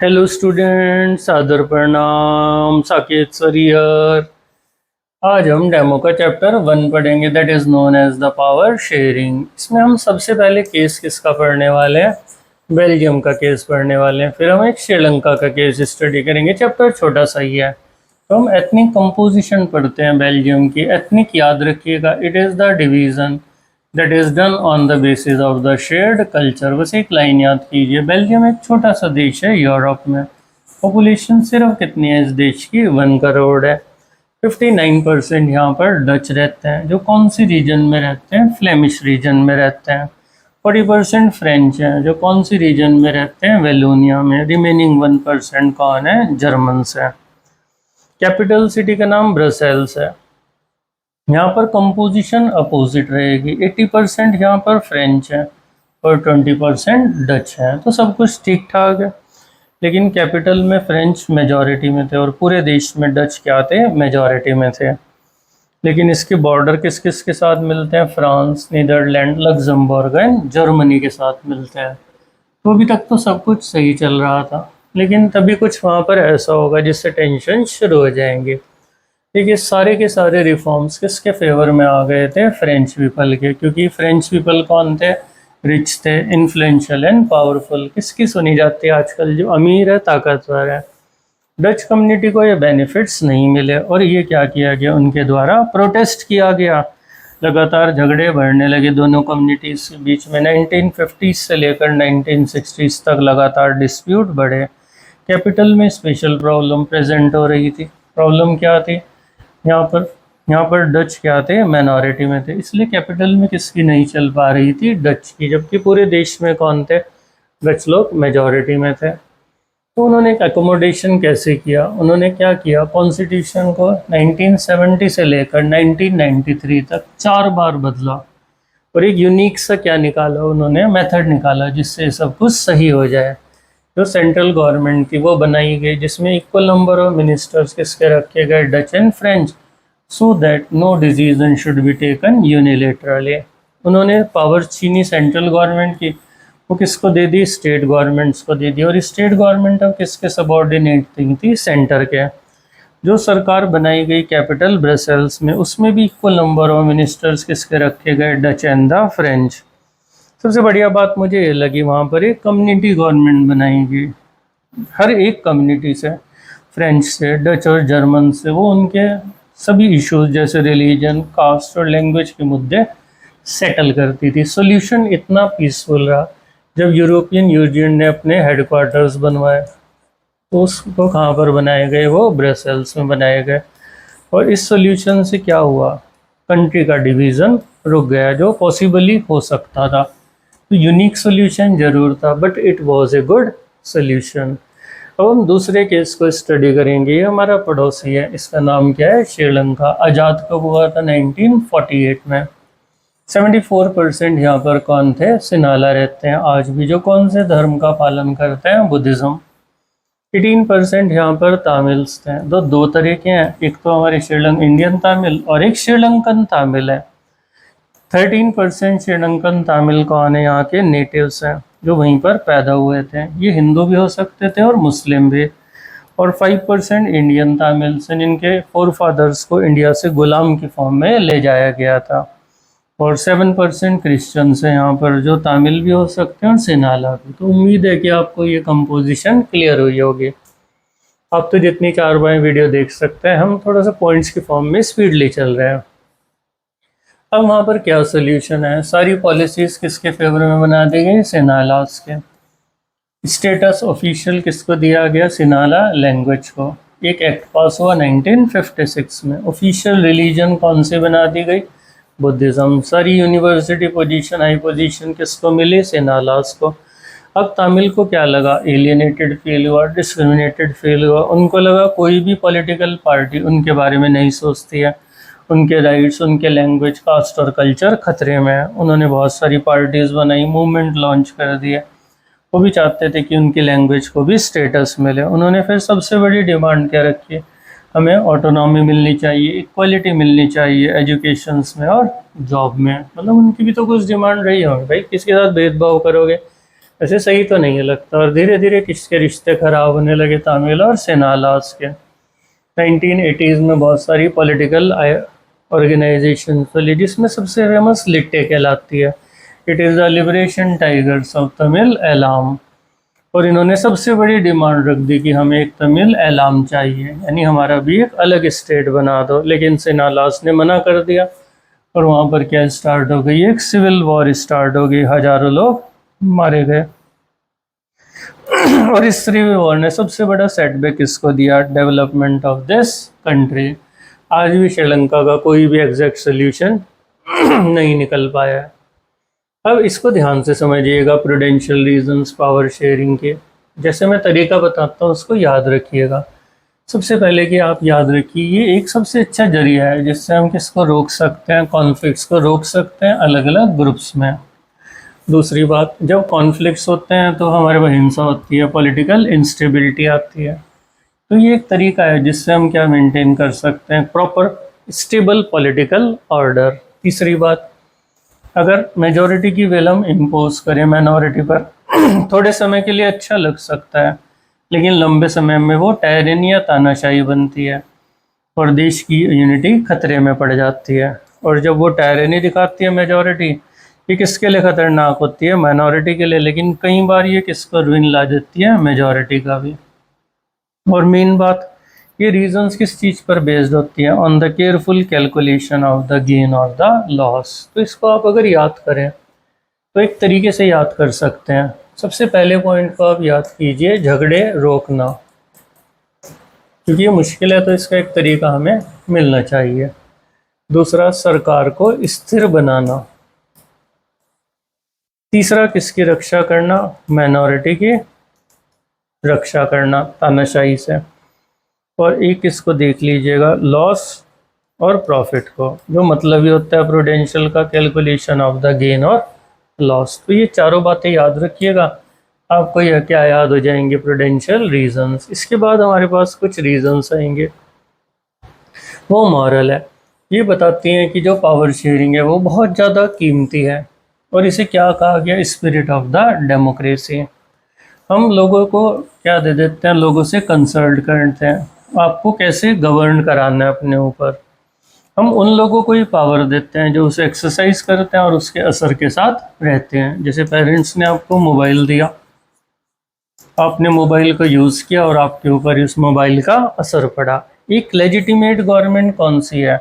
Hello students, आदर प्रणाम। Saket sir here. आज हम डेमो का चैप्टर 1 पढ़ेंगे, that is known as the power sharing. इसमें हम सबसे पहले केस किसका पढ़ने वाले हैं? बेल्जियम का केस पढ़ने वाले हैं। फिर हम एक श्रीलंका का केस स्टडी करेंगे। चैप्टर छोटा सा ही है। तो हम एथनिक कंपोजिशन पढ़ते हैं बेल्जियम की। एथनिक याद रखिएगा, it is the division that is done on the basis of the shared culture. बस एक लाइन याद कीजिए, बेल्जियम एक छोटा सा देश है यूरोप में। पॉपुलेशन सिर्फ कितनी है इस देश की? 1 करोड़ है। 59% यहाँ पर डच रहते हैं, जो कौन सी रीजन में रहते हैं? फ्लेमिश रीजन में रहते हैं। 40% फ्रेंच हैं, जो कौन सी रीजन में रहते हैं? वेलोनिया में। रिमेनिंग 1% कौन है? जर्मन्स हैं। कैपिटल सिटी का नाम ब्रसेल्स है। यहाँ पर कंपोजिशन अपोजिट रहेगी, 80% यहाँ पर फ्रेंच है और 20% डच है। तो सब कुछ ठीक ठाक है, लेकिन कैपिटल में फ्रेंच मेजॉरिटी में थे और पूरे देश में डच क्या थे? मेजॉरिटी में थे। लेकिन इसके बॉर्डर किस किस के साथ मिलते हैं? France, Netherlands, Luxembourg and Germany के साथ मिलते हैं। तो अभी तक तो सब कुछ सही चल रहा था, लेकिन तभी कुछ वहाँ पर ऐसा होगा जिससे टेंशन शुरू हो जाएंगे। देखिए, सारे के सारे रिफॉर्म्स किसके फेवर में आ गए थे? फ्रेंच पीपल के। क्योंकि फ्रेंच पीपल कौन थे? रिच थे, इन्फ्लुएंशियल एंड पावरफुल। किसकी सुनी जाती है आजकल? जो अमीर है, ताकतवर है। डच कम्युनिटी को ये बेनिफिट्स नहीं मिले और ये क्या किया गया? उनके द्वारा प्रोटेस्ट किया गया। लगातार झगड़े बढ़ने लगे दोनों कम्युनिटीज़ के बीच में। 1950 से लेकर 1960 तक लगातार डिस्प्यूट बढ़े। कैपिटल में स्पेशल प्रॉब्लम प्रेजेंट हो रही थी। प्रॉब्लम क्या थी? यहाँ पर यहाँ पर डच क्या थे? माइनॉरिटी में थे, इसलिए कैपिटल में किसकी नहीं चल पा रही थी? डच की। जबकि पूरे देश में कौन थे? डच लोग मेजॉरिटी में थे। तो उन्होंने एक एकोमोडेशन कैसे किया? उन्होंने क्या किया? कॉन्स्टिट्यूशन को 1970 से लेकर 1993 तक 4 बार बदला और एक यूनिक सा क्या निकाला? उन्होंने मेथड निकाला जिससे सब कुछ सही हो जाए। जो सेंट्रल गवर्नमेंट थी वो बनाई गई, जिसमें इक्वल नंबर ऑफ मिनिस्टर्स किसके रखे गए? Dutch and French, so that no decision should be taken unilaterally. उन्होंने पावर छीनी सेंट्रल गवर्नमेंट की, वो किसको दे दी? स्टेट गवर्नमेंट्स को दे दी। और स्टेट गवर्नमेंट अब किसके सबॉर्डिनेट थी? सेंटर के। जो सरकार बनाई गई कैपिटल ब्रसेल्स में, उसमें भी इक्वल नंबर ऑफ मिनिस्टर्स किसके रखे गए? Dutch and the French. सबसे बढ़िया बात मुझे ये लगी, वहाँ पर एक कम्युनिटी गवर्नमेंट बनाई गई। हर एक कम्युनिटी से, फ्रेंच से, डच और जर्मन से, वो उनके सभी इश्यूज जैसे रिलीजन, कास्ट और लैंग्वेज के मुद्दे सेटल करती थी। सॉल्यूशन इतना पीसफुल रहा। जब यूरोपियन यूनियन ने अपने हेडक्वार्टर्स बनवाए तो उसको कहाँ पर बनाए गए? वो ब्रसेल्स में बनाए गए। और इस सॉल्यूशन से क्या हुआ? कंट्री का डिवीज़न रुक गया, जो पॉसिबली हो सकता था। तो यूनिक सॉल्यूशन जरूर था, but it was a good solution. अब हम दूसरे केस को स्टडी करेंगे। ये हमारा पड़ोसी है, इसका नाम क्या है? श्रीलंका। आज़ाद कब हुआ था? 1948 में। 74% यहाँ पर कौन थे? सिनाला रहते हैं आज भी, जो कौन से धर्म का पालन करते हैं? बुद्धिज़्म। 18% यहाँ पर तामिल्स थे। दो तरीके हैं, एक तो हमारे इंडियन तामिल और एक श्रीलंकन तामिल है। 13% श्रीलंकन तामिल कौन है? यहाँ के नेटिव्स हैं, जो वहीं पर पैदा हुए थे। ये हिंदू भी हो सकते थे और मुस्लिम भी। और 5% इंडियन तामिल्स, जिनके फोर फादर्स को इंडिया से गुलाम की फॉर्म में ले जाया गया था। और 7% क्रिश्चियंस हैं यहाँ पर, जो तामिल भी हो सकते हैं और सिनाला भी। तो उम्मीद है कि आपको ये कंपोजिशन क्लियर हुई होगी। आप तो जितनी 4 बार वीडियो देख सकते हैं, हम थोड़ा सा पॉइंट्स की फॉर्म में स्पीडली चल रहे हैं। अब वहाँ पर क्या सोल्यूशन है? सारी पॉलिसीज़ किसके फेवर में बना दी गई? सिनालास के। स्टेटस ऑफिशियल किसको दिया गया? सिनाला लैंग्वेज को। एक एक्ट पास हुआ 1956 में। ऑफिशियल रिलीजन कौन सी बना दी गई? बुद्धिज़्म। सारी यूनिवर्सिटी पोजीशन, हाई पोजीशन किसको मिली? सिनालास को। अब तमिल को क्या लगा? एलियनेटेड फील हुआ, डिस्क्रिमिनेटेड फील हुआ। उनको लगा कोई भी पॉलिटिकल पार्टी उनके बारे में नहीं सोचती है, उनके राइट्स, उनके लैंग्वेज, कास्ट और कल्चर खतरे में है। उन्होंने बहुत सारी पार्टीज़ बनाई, मूवमेंट लॉन्च कर दिए। वो भी चाहते थे कि उनकी लैंग्वेज को भी स्टेटस मिले। उन्होंने फिर सबसे बड़ी डिमांड क्या रखी? हमें ऑटोनॉमी मिलनी चाहिए, इक्वालिटी मिलनी चाहिए एजुकेशंस में और जॉब में। मतलब उनकी भी तो कुछ डिमांड रही होगी, भाई किसके साथ भेदभाव करोगे? ऐसे सही तो नहीं लगता। और धीरे धीरे किसके रिश्ते खराब होने लगे, तामिल और सेनालास के। 1980s में बहुत सारी पॉलिटिकल ऑर्गेनाइजेशन चली, जिसमें सबसे फेमस लिट्टे कहलाती है। It is the Liberation Tigers of Tamil Eelam. और इन्होंने सबसे बड़ी डिमांड रख दी कि हमें एक तमिल एलाम चाहिए, यानी हमारा भी एक अलग स्टेट बना दो। लेकिन सेनालास ने मना कर दिया, और वहाँ पर क्या स्टार्ट हो गई, एक सिविल वॉर स्टार्ट हो गई, हजारों लोग मारे गए। और इस सिविल वॉर ने सबसे बड़ा सेटबैक किसको दिया, डेवलपमेंट ऑफ दिस कंट्री। आज भी श्रीलंका का कोई भी एग्जैक्ट सोल्यूशन नहीं निकल पाया है। अब इसको ध्यान से समझिएगा, प्रूडेंशियल रीजंस पावर शेयरिंग के। जैसे मैं तरीका बताता हूँ उसको याद रखिएगा। सबसे पहले कि आप याद रखिए, ये एक सबसे अच्छा जरिया है जिससे हम किसको रोक सकते हैं, कॉन्फ्लिक्ट्स को रोक सकते हैं अलग अलग ग्रुप्स में। दूसरी बात, जब कॉन्फ्लिक्ट्स होते हैं तो हमारे वहाँ हिंसा होती है, पॉलिटिकल इंस्टेबिलिटी आती है। तो ये एक तरीका है जिससे हम क्या मेंटेन कर सकते हैं, प्रॉपर स्टेबल पॉलिटिकल ऑर्डर। तीसरी बात, अगर मेजॉरिटी की विल हम इम्पोज करें माइनॉरिटी पर थोड़े समय के लिए अच्छा लग सकता है, लेकिन लंबे समय में वो टायरनी या तानाशाही बनती है और देश की यूनिटी खतरे में पड़ जाती है। और जब वो टायरनी दिखाती है मेजॉरिटी, ये किसके लिए खतरनाक होती है, माइनॉरिटी के लिए, लेकिन कई बार ये किसको रुइन ला देती है, मेजॉरिटी का भी। और मेन बात, ये रीजंस किस चीज़ पर बेस्ड होती है, on the careful calculation of the gain और द लॉस। तो इसको आप अगर याद करें तो एक तरीके से याद कर सकते हैं। सबसे पहले पॉइंट को आप याद कीजिए, झगड़े रोकना, क्योंकि ये मुश्किल है तो इसका एक तरीका हमें मिलना चाहिए। दूसरा, सरकार को स्थिर बनाना। तीसरा, किसकी रक्षा करना, माइनॉरिटी की रक्षा करना तानाशाही से। और एक इसको देख लीजिएगा, लॉस और प्रॉफिट को, जो मतलब ही होता है प्रूडेंशियल का कैलकुलेशन ऑफ द गेन और लॉस। तो ये चारों बातें याद रखिएगा, आपको यह क्या याद हो जाएंगे, प्रूडेंशियल रीजंस। इसके बाद हमारे पास कुछ रीजंस आएंगे, वो मॉरल है। ये बताती हैं कि जो पावर शेयरिंग है वो बहुत ज़्यादा कीमती है, और इसे क्या कहा गया, स्पिरिट ऑफ द डेमोक्रेसी। हम लोगों को क्या दे देते हैं, लोगों से कंसल्ट करते हैं, आपको कैसे गवर्न कराना है अपने ऊपर। हम उन लोगों को ही पावर देते हैं जो उसे एक्सरसाइज करते हैं और उसके असर के साथ रहते हैं। जैसे पेरेंट्स ने आपको मोबाइल दिया, आपने मोबाइल को यूज़ किया और आपके ऊपर उस मोबाइल का असर पड़ा। एक लेजिटिमेट गवर्नमेंट कौन सी है,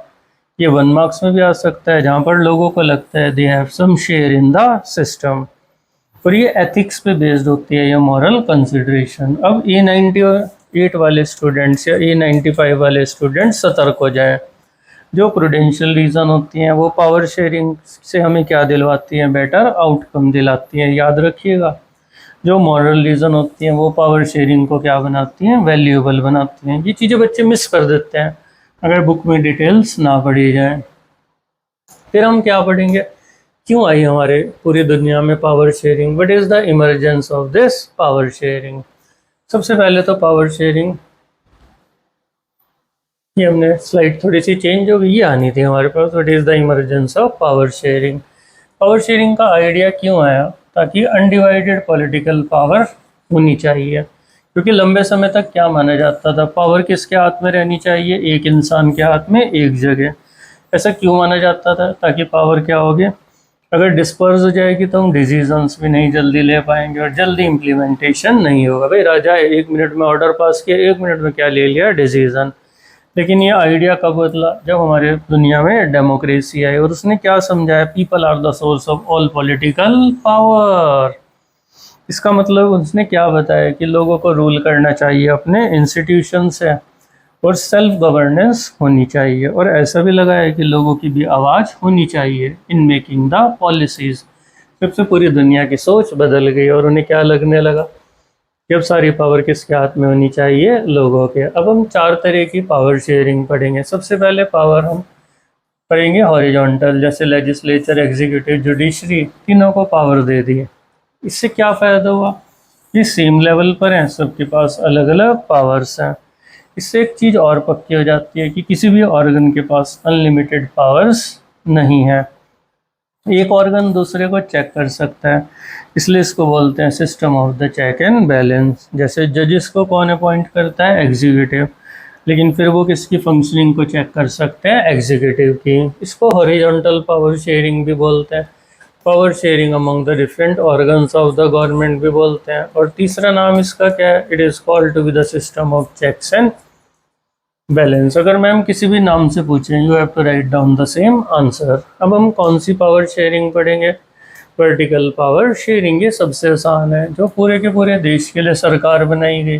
ये 1 मार्क्स में भी आ सकता है, जहाँ पर लोगों को लगता है they have some share in the system. और ये एथिक्स पे बेस्ड होती है, ये मॉरल कंसिडरेशन। अब A98 वाले स्टूडेंट्स या A95 वाले स्टूडेंट्स सतर्क हो जाएं। जो प्रूडेंशियल रीज़न होती हैं वो पावर शेयरिंग से हमें क्या दिलवाती हैं, बेटर आउटकम दिलाती हैं, याद रखिएगा। जो मॉरल रीज़न होती हैं वो पावर शेयरिंग को क्या बनाती हैं, वैल्यूएबल बनाती हैं। ये चीज़ें बच्चे मिस कर देते हैं अगर बुक में डिटेल्स ना पढ़ी जाएँ। फिर हम क्या पढ़ेंगे, क्यों आई हमारे पूरी दुनिया में power sharing, what is the emergence of this power sharing. सबसे पहले तो पावर शेयरिंग, ये हमने स्लाइड थोड़ी सी चेंज हो गई, ये आनी थी हमारे पास, what is the emergence of power sharing. Power sharing का आइडिया क्यों आया, ताकि अनडिवाइडेड पॉलिटिकल पावर होनी चाहिए। क्योंकि लंबे समय तक क्या माना जाता था, पावर किसके हाथ में रहनी चाहिए, एक इंसान के हाथ में एक जगह। ऐसा क्यों माना जाता था, ताकि पावर क्या होगी, अगर डिस्पर्स हो जाएगी तो हम डिसीजंस भी नहीं जल्दी ले पाएंगे और जल्दी इम्प्लीमेंटेशन नहीं होगा। भाई राजा 1 मिनट में ऑर्डर पास किया, 1 मिनट में क्या ले लिया, डिसीजन। लेकिन ये आइडिया कब बदला, जब हमारे दुनिया में डेमोक्रेसी आई, और उसने क्या समझाया, people are the source of all political power. इसका मतलब उसने क्या बताया कि लोगों को रूल करना चाहिए अपने इंस्टीट्यूशन से, और सेल्फ गवर्नेंस होनी चाहिए। और ऐसा भी लगा है कि लोगों की भी आवाज़ होनी चाहिए इन मेकिंग द पॉलिसीज़। जब से पूरी दुनिया की सोच बदल गई और उन्हें क्या लगने लगा, जब सारी पावर किसके हाथ में होनी चाहिए, लोगों के। अब हम 4 तरह की पावर शेयरिंग पढ़ेंगे। सबसे पहले पावर हम पढ़ेंगे हॉरिजॉन्टल, जैसे लेजिस्लेचर, एग्जीक्यूटिव, जुडिशरी, तीनों को पावर दे दी। इससे क्या फ़ायदा हुआ, ये सेम लेवल पर हैं, सबके पास अलग अलग पावर्स हैं। इससे एक चीज़ और पक्की हो जाती है कि किसी भी ऑर्गन के पास अनलिमिटेड पावर्स नहीं है। एक ऑर्गन दूसरे को चेक कर सकता है, इसलिए इसको बोलते हैं system of the check and balance. जैसे जजेस को कौन अपॉइंट करता है? एग्जीक्यूटिव, लेकिन फिर वो किसकी फंक्शनिंग को चेक कर सकते हैं? एग्जीक्यूटिव की। इसको हॉरिजॉन्टल पावर शेयरिंग भी बोलते हैं, power sharing among the different organs of the government भी बोलते हैं। और तीसरा नाम इसका क्या है? It is called to be the system of checks and balance. अगर मैम किसी भी नाम से पूछें, you have to write down the same answer. अब हम कौन सी पावर शेयरिंग पढ़ेंगे? Vertical power sharing. ये सबसे आसान है, जो पूरे के पूरे देश के लिए सरकार बनाई गई,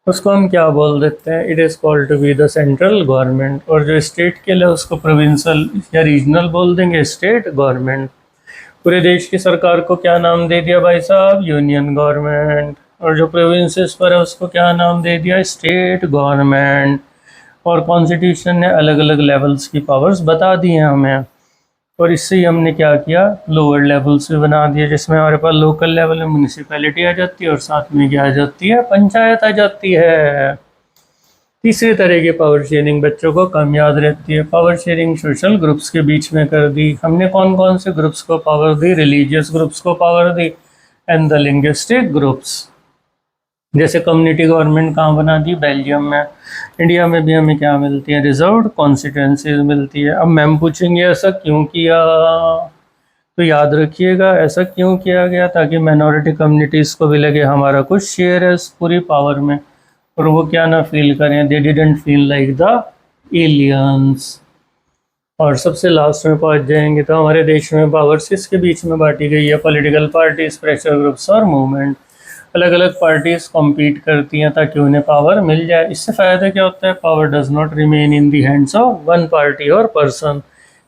उसको हम क्या बोल देते हैं? It is called to be the central government. और जो स्टेट के लिए, उसको प्रोविंशियल या रीजनल बोल देंगे, स्टेट गवर्नमेंट। पूरे देश की सरकार को क्या नाम दे दिया भाई साहब? Union government. और जो प्रोविंसेस पर है उसको क्या नाम दे दिया? State government. और कॉन्स्टिट्यूशन ने अलग अलग लेवल्स की पावर्स बता दी हैं हमें, और इससे ही हमने क्या किया? लोअर लेवल्स भी बना दिए, जिसमें हमारे पास लोकल लेवल में म्यूनिसिपैलिटी आ जाती है और साथ में क्या आ जाती है? पंचायत आ जाती है। तीसरी तरह की पावर शेयरिंग बच्चों को कम याद रहती है। पावर शेयरिंग सोशल ग्रुप्स के बीच में कर दी हमने। कौन कौन से ग्रुप्स को पावर दी? रिलीजियस ग्रुप्स को power the and the linguistic groups. जैसे कम्युनिटी गवर्नमेंट कहाँ बना दी? बेल्जियम में। इंडिया में भी हमें क्या मिलती है? रिजर्व्ड कॉन्स्टिट्यूंसीज मिलती है। अब मैम पूछेंगे ऐसा क्यों किया, तो याद रखिएगा ऐसा क्यों किया गया, ताकि माइनॉरिटी कम्युनिटीज़ को भी लगे हमारा कुछ शेयर है इस पूरी पावर में, और वो क्या ना फील करें, they didn't feel like the aliens. और सबसे लास्ट में पहुंच जाएंगे तो हमारे देश में पावर्स किसके बीच में बांटी गई है? पॉलिटिकल पार्टीज, प्रेशर ग्रुप्स और मूवमेंट। अलग अलग पार्टीज कॉम्पीट करती हैं ताकि उन्हें पावर मिल जाए। इससे फ़ायदा क्या होता है? Power does not remain in the hands of one party और पर्सन।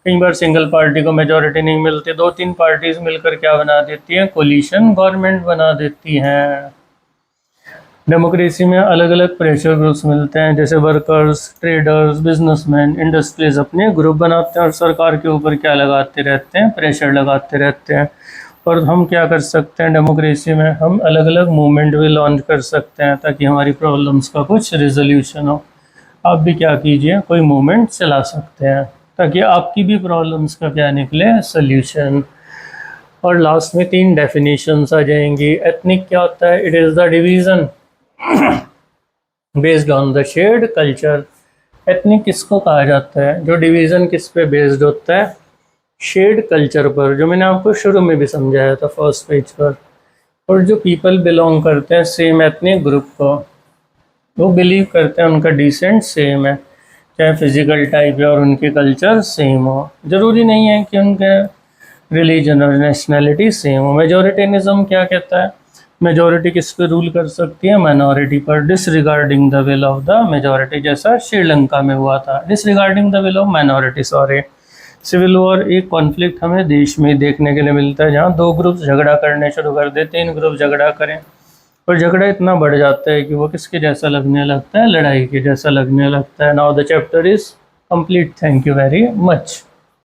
कई बार सिंगल पार्टी को मेजॉरिटी नहीं मिलती, दो तीन पार्टीज मिलकर क्या बना देती हैं? कोलिशन गवर्नमेंट बना देती हैं। डेमोक्रेसी में अलग अलग प्रेशर ग्रुप्स मिलते हैं, जैसे वर्कर्स, ट्रेडर्स, बिजनेसमैन, इंडस्ट्रीज अपने ग्रुप बनाते हैं और सरकार के ऊपर क्या लगाते रहते हैं? प्रेशर लगाते रहते हैं। और हम क्या कर सकते हैं डेमोक्रेसी में? हम अलग अलग मूवमेंट भी लॉन्च कर सकते हैं ताकि हमारी प्रॉब्लम्स का कुछ रिजोल्यूशन हो। आप भी क्या कीजिए? कोई मूवमेंट चला सकते हैं ताकि आपकी भी प्रॉब्लम्स का क्या निकले? सोल्यूशन। और लास्ट में 3 डेफिनेशंस आ जाएंगी। एथनिक क्या होता है? It is the division based on the shared culture. Ethnic किसको कहा जाता है? जो डिवीज़न किस पे बेस्ड होता है? शेयर्ड कल्चर पर, जो मैंने आपको शुरू में भी समझाया था फर्स्ट पेज पर। और जो पीपल बिलोंग करते हैं सेम एथनिक ग्रुप को, वो बिलीव करते हैं उनका डिसेंट सेम है, चाहे फिजिकल टाइप है और उनके कल्चर सेम हो। ज़रूरी नहीं है कि उनके रिलीजन और नेशनैलिटी सेम हो। मेजोरिटेनिज्म क्या कहता है? मेजॉरिटी किस पे रूल कर सकती है? माइनॉरिटी पर, disregarding the will of the majority, जैसा श्रीलंका में हुआ था। Disregarding the will of minority, sorry. Civil war, एक कॉन्फ्लिक्ट हमें देश में देखने के लिए मिलता है जहाँ 2 ग्रुप झगड़ा करने शुरू कर दे, 3 ग्रुप झगड़ा करें, और झगड़ा इतना बढ़ जाता है कि वो किसके जैसा लगने लगता है? लड़ाई के जैसा लगने लगता है। Now the chapter is complete. Thank you very much.